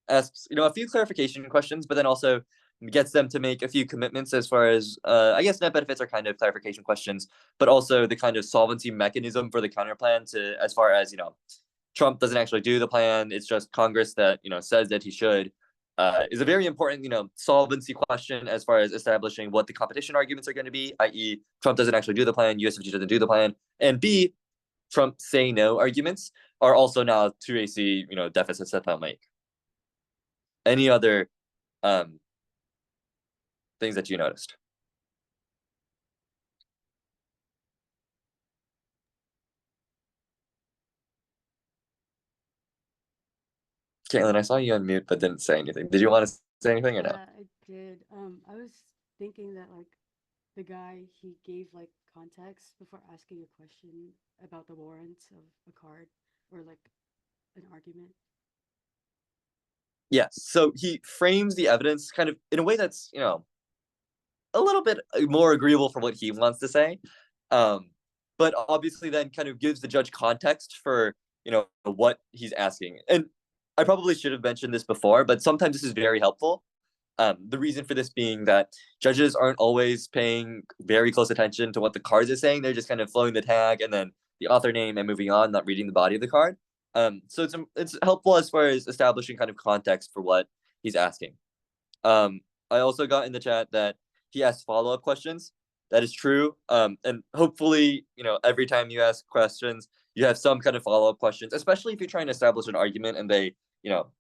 Asks a few clarification questions, but then also gets them to make a few commitments as far as I guess net benefits are kind of clarification questions, but also the kind of solvency mechanism for the counter plan to, as far as Trump doesn't actually do the plan, it's just Congress that says that he should, is a very important solvency question as far as establishing what the competition arguments are going to be, i.e. Trump doesn't actually do the plan, USFG doesn't do the plan, and B, Trump say no arguments are also now 2AC deficits that they'll make. Any other things that you noticed? Caitlin, I saw you on mute but didn't say anything. Did you want to say anything or no? Yeah, I did. I was thinking that like the guy, he gave like context before asking a question about the warrants of a card or like an argument. Yes. So he frames the evidence kind of in a way that's a little bit more agreeable for what he wants to say, but obviously then kind of gives the judge context for what he's asking. And I probably should have mentioned this before, but sometimes this is very helpful. The reason for this being that judges aren't always paying very close attention to what the cards are saying. They're just kind of flowing the tag and then the author name and moving on, not reading the body of the card. So it's helpful as far as establishing kind of context for what he's asking. I also got in the chat that he asked follow-up questions. that is true. And hopefully, every time you ask questions, you have some kind of follow-up questions, especially if you're trying to establish an argument and they,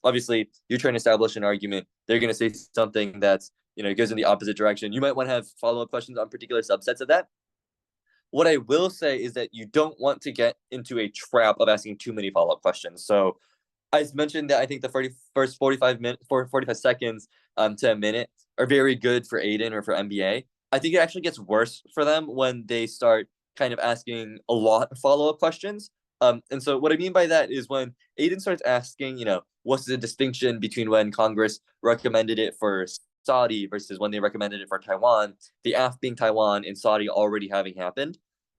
obviously you're trying to establish an argument, they're going to say something that's, goes in the opposite direction. You might want to have follow-up questions on particular subsets of that. What I will say is that you don't want to get into a trap of asking too many follow-up questions. So I mentioned that I think the first 45 seconds to a minute are very good for Aiden or for MBA. I think it actually gets worse for them when they start kind of asking a lot of follow-up questions. And so what I mean by that is when Aiden starts asking, what's the distinction between when Congress recommended it for Saudi versus when they recommended it for Taiwan, the AF being Taiwan and Saudi already having happened.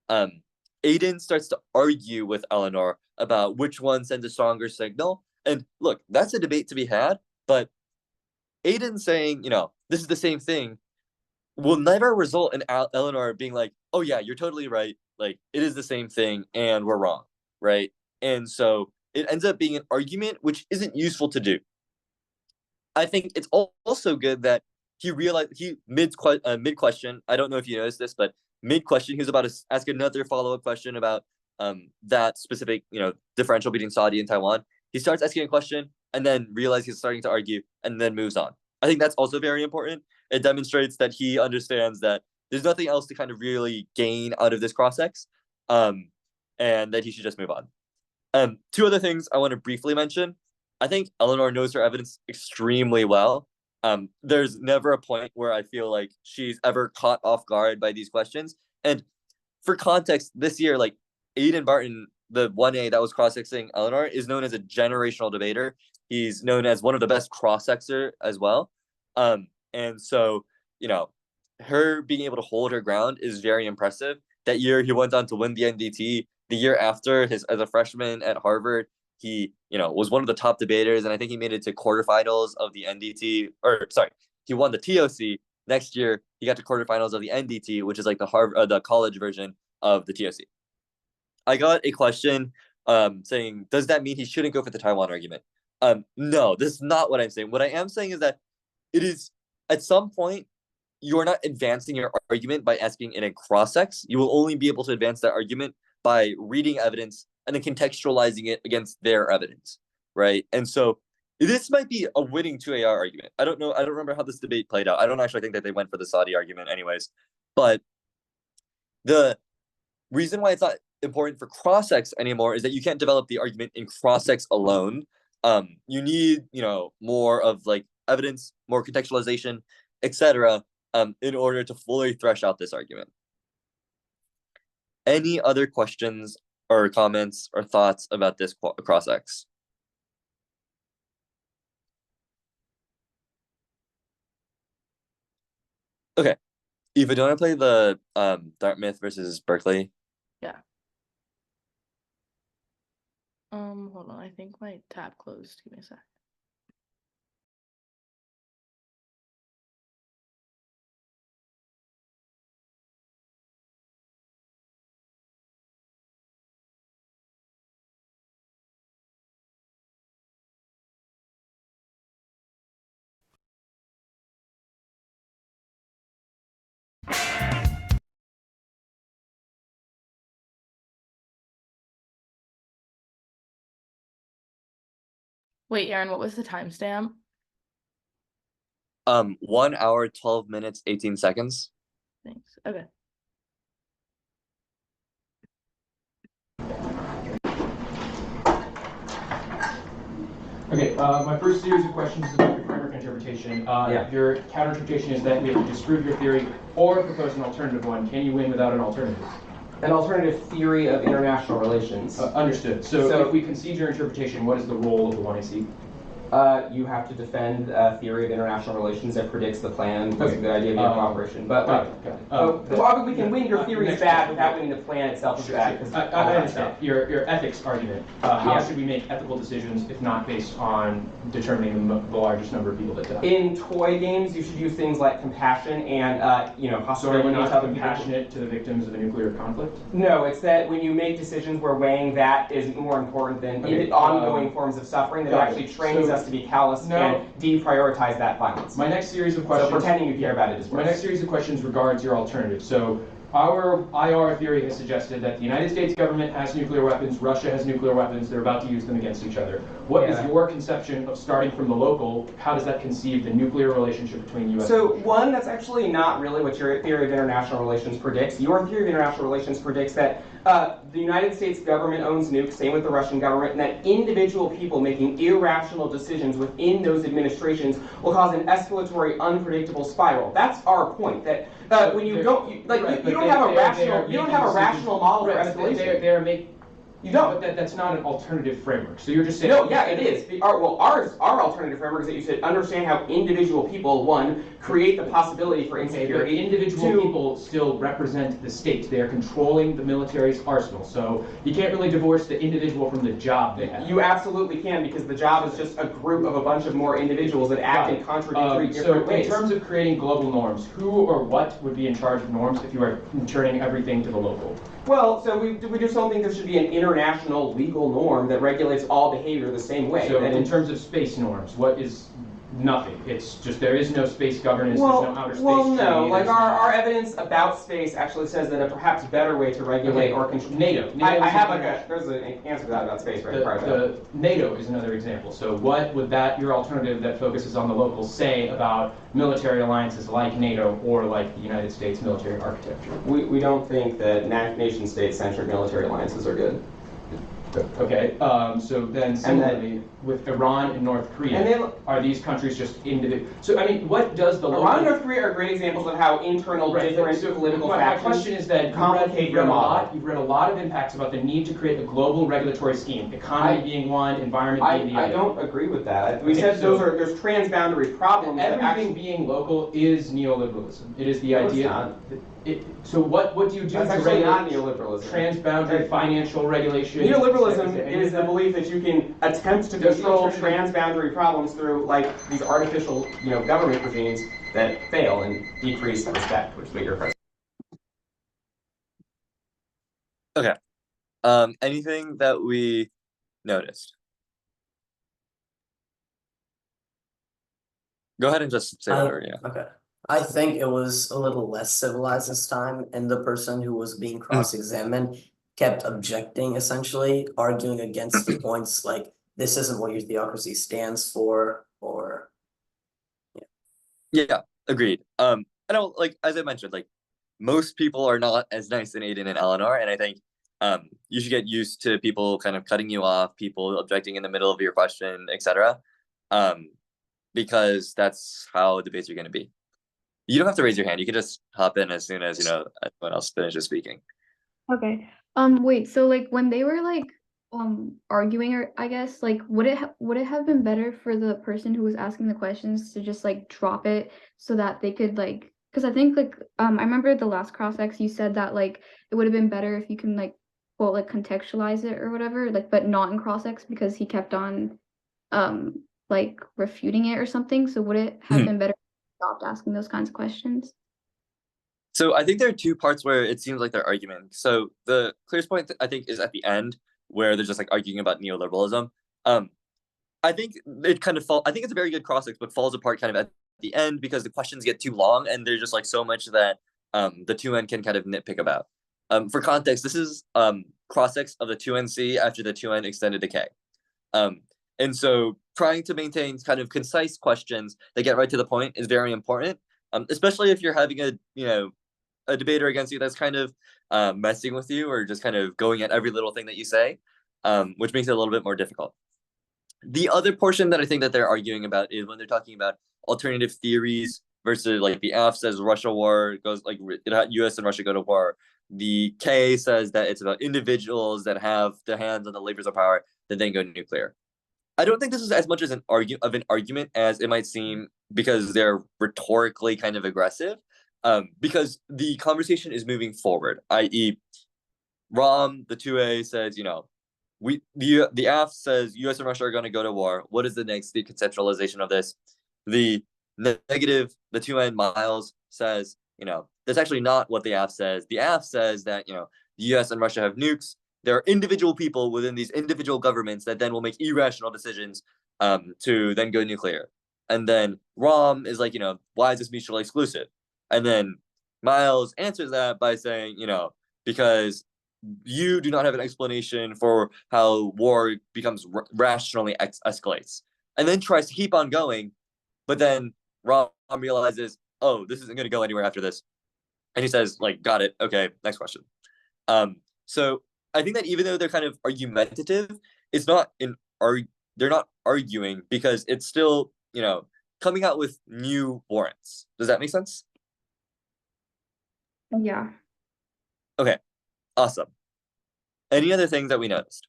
Aiden starts to argue with Eleanor about which one sends a stronger signal. And look, that's a debate to be had, but Aiden saying, this is the same thing will never result in Eleanor being like, oh yeah, you're totally right. Like, it is the same thing and we're wrong, right? And so it ends up being an argument which isn't useful to do. I think it's also good that he realized mid question. I don't know if you noticed this, but mid question, he was about to ask another follow-up question about that specific, differential between Saudi and Taiwan. He starts asking a question and then realizes he's starting to argue and then moves on. I think that's also very important. It demonstrates that he understands that there's nothing else to kind of really gain out of this cross-ex, and that he should just move on. Two other things I want to briefly mention. I think Eleanor knows her evidence extremely well. There's never a point where I feel like she's ever caught off guard by these questions. And for context, this year, like Aiden Barton, the 1A that was cross-exing Eleanor, is known as a generational debater. He's known as one of the best cross-exer as well. And so, her being able to hold her ground is very impressive. That year, he went on to win the NDT. The year after, as a freshman at Harvard, he, was one of the top debaters, and I think he made it to quarterfinals of the NDT. He won the TOC. Next year, he got to quarterfinals of the NDT, which is like the college version of the TOC. I got a question saying, does that mean he shouldn't go for the Taiwan argument? No, this is not what I'm saying. What I am saying is that it is, at some point, you're not advancing your argument by asking in a cross-ex. You will only be able to advance that argument by reading evidence and then contextualizing it against their evidence, right? And so this might be a winning 2AR argument. I don't know. I don't remember how this debate played out. I don't actually think that they went for the Saudi argument anyways. But the reason why it's not important for cross-ex anymore is that you can't develop the argument in cross-ex alone. You need, more of like evidence, more contextualization, etc., in order to fully thresh out this argument. Any other questions or comments or thoughts about this cross-ex? Okay. Eva, do you want to play the Dartmouth versus Berkeley? Yeah. Hold on. I think my tab closed. Give me a sec. Wait, Aaron, what was the timestamp? 1 hour, 12 minutes, 18 seconds. Thanks. Okay. Okay, my first series of questions is about your framework interpretation. Your counter interpretation is that we have to disprove your theory or propose an alternative one. Can you win without an alternative? An alternative theory of international relations. Understood. So if we concede your interpretation, what is the role of the 1AC? You have to defend a theory of international relations that predicts the plan, what's a good idea of cooperation. But like, we can win your theory is bad without winning the plan itself is bad. I understand. Your ethics argument. How should we make ethical decisions if not based on determining the largest number of people that die? In toy games, you should use things like compassion and hostility. So are we not compassionate to the victims of a nuclear conflict? No, it's that when you make decisions where weighing that is more important than ongoing forms of suffering, that actually trains us us to be callous and deprioritize that violence. My next series of questions. So pretending you care about it is worse. My next series of questions regards your alternative. So our IR theory has suggested that the United States government has nuclear weapons, Russia has nuclear weapons, they're about to use them against each other. What is your conception of starting from the local? How does that conceive the nuclear relationship between U.S. So one, that's actually not really what your theory of international relations predicts. Your theory of international relations predicts that the United States government owns nukes, same with the Russian government, and that individual people making irrational decisions within those administrations will cause an escalatory, unpredictable spiral. That's our point. That when you don't you don't have a rational model for escalation. You don't. But that's not an alternative framework. So you're just saying. No, yeah, it is. Our alternative framework is that you should understand how individual people, one, create the possibility for insecurity. But individual people still represent the state. They are controlling the military's arsenal. So you can't really divorce the individual from the job they have. You absolutely can, because the job is just a group of a bunch of more individuals that act in contradictory different ways. In terms of creating global norms, who or what would be in charge of norms if you are turning everything to the local? Well, so we just don't think there should be an international legal norm that regulates all behavior the same way. So in terms of space norms, what is nothing? It's just there is no space governance, there's no outer space treaty. No, like our evidence about space actually says that a perhaps better way to regulate or control NATO. I have there's an answer to that about space right NATO is another example. So what would your alternative that focuses on the local say about military alliances like NATO or like the United States military architecture? We don't think that nation state-centric military alliances are good. Okay, so then similarly with Iran and North Korea, are these countries just individual? So I mean, what does the Iran and North Korea are great examples of how internal different political factions my question is that complicate your model. You've read a lot of impacts about the need to create a global regulatory scheme, economy being one, environment being the other. I don't agree with that. We said there's transboundary problems. Everything being local is neoliberalism. It is the idea. So what do you do That's to actually regulate not neoliberalism. Transboundary financial regulation? Neoliberalism is the belief that you can attempt to control transboundary problems through these artificial, government regimes that fail and decrease respect, which is what you're present. Okay. Anything that we noticed? Go ahead and just say whatever. Yeah. Okay. I think it was a little less civilized this time, and the person who was being cross-examined kept objecting, essentially, arguing against the points like, this isn't what your theocracy stands for, or... Yeah, agreed. I don't, as I mentioned, most people are not as nice in Aiden and Eleanor, and I think you should get used to people kind of cutting you off, people objecting in the middle of your question, etc. Because that's how debates are going to be. You don't have to raise your hand. You can just hop in as soon as everyone else finishes speaking. Okay. Wait. So when they were arguing, or I guess would it have been better for the person who was asking the questions to just drop it so that they could because I think I remember the last cross-ex you said that it would have been better if you can quote contextualize it or whatever but not in cross-ex because he kept on refuting it or something. So would it have been better? Stopped asking those kinds of questions? So I think there are two parts where it seems like they're arguing. So the clearest point I think is at the end where they're just arguing about neoliberalism. I think it kind of I think it's a very good cross-ex, but falls apart kind of at the end because the questions get too long and there's just so much that the 2N can kind of nitpick about. For context, this is cross-ex of the 2NC after the 2N extended decay. And so trying to maintain kind of concise questions that get right to the point is very important, especially if you're having a debater against you that's kind of messing with you or just kind of going at every little thing that you say, which makes it a little bit more difficult. The other portion that I think that they're arguing about is when they're talking about alternative theories versus the AF says Russia war goes US and Russia go to war. The K says that it's about individuals that have their hands on the levers of power that then go nuclear. I don't think this is as much as an argument as it might seem because they're rhetorically kind of aggressive, because the conversation is moving forward, i.e. Rom, the 2A says, the AF says US and Russia are going to go to war. What is the next conceptualization of this? The negative, the 2N Miles says, that's actually not what the AF says. The AF says that, the US and Russia have nukes. There are individual people within these individual governments that then will make irrational decisions to then go nuclear. And then Rom is like, why is this mutually exclusive? And then Miles answers that by saying, because you do not have an explanation for how war becomes rationally escalates, and then tries to keep on going, but then Rom realizes, oh, this isn't going to go anywhere after this, and he says, like, got it, okay, next question. So I think that even though they're kind of argumentative, it's not they're not arguing, because it's still, coming out with new warrants. Does that make sense? Yeah. Okay, awesome. Any other things that we noticed?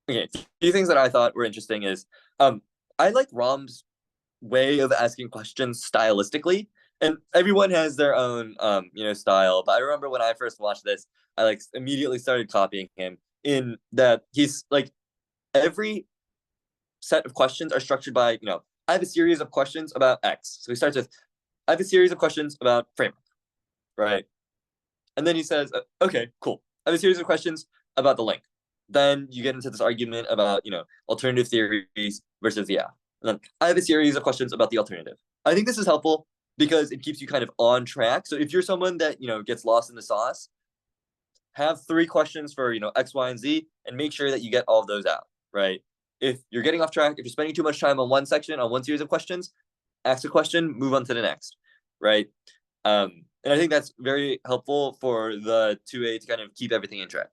Okay, a few things that I thought were interesting is, I like Rom's way of asking questions stylistically, and everyone has their own, style. But I remember when I first watched this, I like immediately started copying him in that he's like, every set of questions are structured by, I have a series of questions about X. So he starts with, I have a series of questions about framework, right? And then he says, okay, cool. I have a series of questions about the link. Then you get into this argument about, alternative theories versus the F. And then I have a series of questions about the alternative. I think this is helpful because it keeps you kind of on track. So if you're someone that, gets lost in the sauce, have 3 questions for, X, Y, and Z, and make sure that you get all of those out, right? If you're getting off track, if you're spending too much time on one section, on one series of questions, ask a question, move on to the next, right? And I think that's very helpful for the 2A to kind of keep everything in track.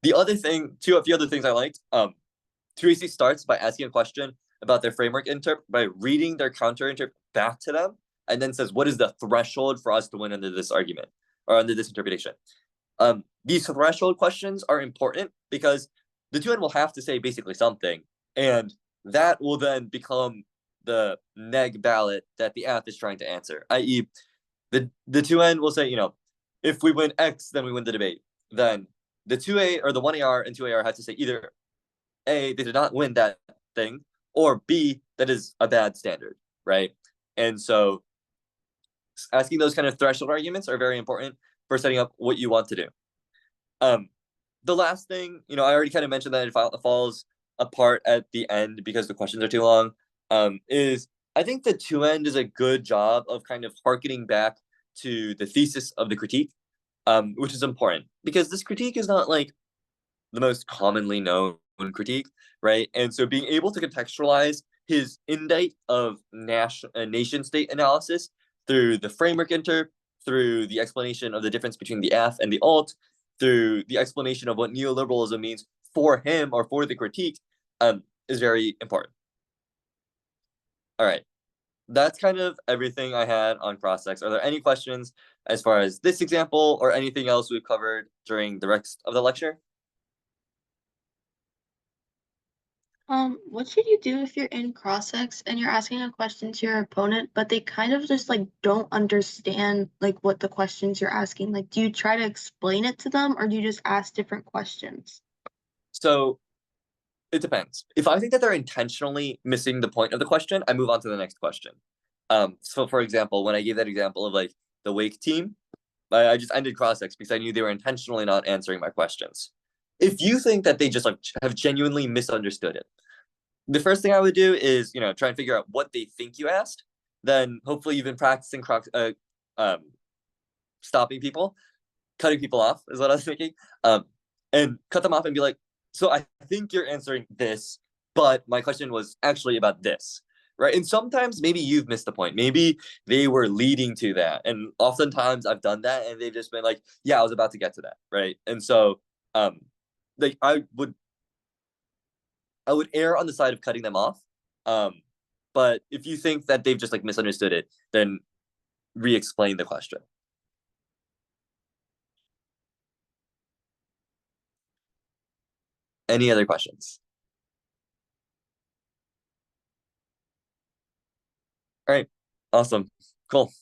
The other thing, a few other things I liked, 2AC starts by asking a question about their framework by reading their counter interp back to them, and then says, what is the threshold for us to win under this argument or under this interpretation? These threshold questions are important because the 2N will have to say basically something, and that will then become the neg ballot that the app is trying to answer, i.e. the 2N will say, if we win X, then we win the debate. Then the 2A or the 1AR and 2AR have to say either A, they did not win that thing, or B, that is a bad standard, right? And so asking those kind of threshold arguments are very important for setting up what you want to do. The last thing, I already kind of mentioned that it falls apart at the end because the questions are too long, is I think the 2N does a good job of kind of harkening back to the thesis of the critique, which is important because this critique is not like the most commonly known critique, right? And so being able to contextualize his indite of nation state analysis through the framework through the explanation of the difference between the F and the alt, through the explanation of what neoliberalism means for him or for the critique, is very important. All right. That's kind of everything I had on cross-sex. Are there any questions as far as this example or anything else we've covered during the rest of the lecture? What should you do if you're in cross-sex and you're asking a question to your opponent, but they kind of just like don't understand like what the questions you're asking? Like, do you try to explain it to them or do you just ask different questions? So it depends. If I think that they're intentionally missing the point of the question, I move on to the next question. So for example, when I gave that example of like the Wake team, I just ended cross-sex because I knew they were intentionally not answering my questions. If you think that they just like have genuinely misunderstood it, the first thing I would do is, try and figure out what they think you asked. Then hopefully you've been practicing stopping people, cutting people off is what I was thinking. And cut them off and be like, so I think you're answering this, but my question was actually about this, right? And sometimes maybe you've missed the point. Maybe they were leading to that. And oftentimes I've done that and they've just been like, yeah, I was about to get to that, right? And so like I would err on the side of cutting them off. But if you think that they've just like misunderstood it, then re-explain the question. Any other questions? All right, awesome, cool.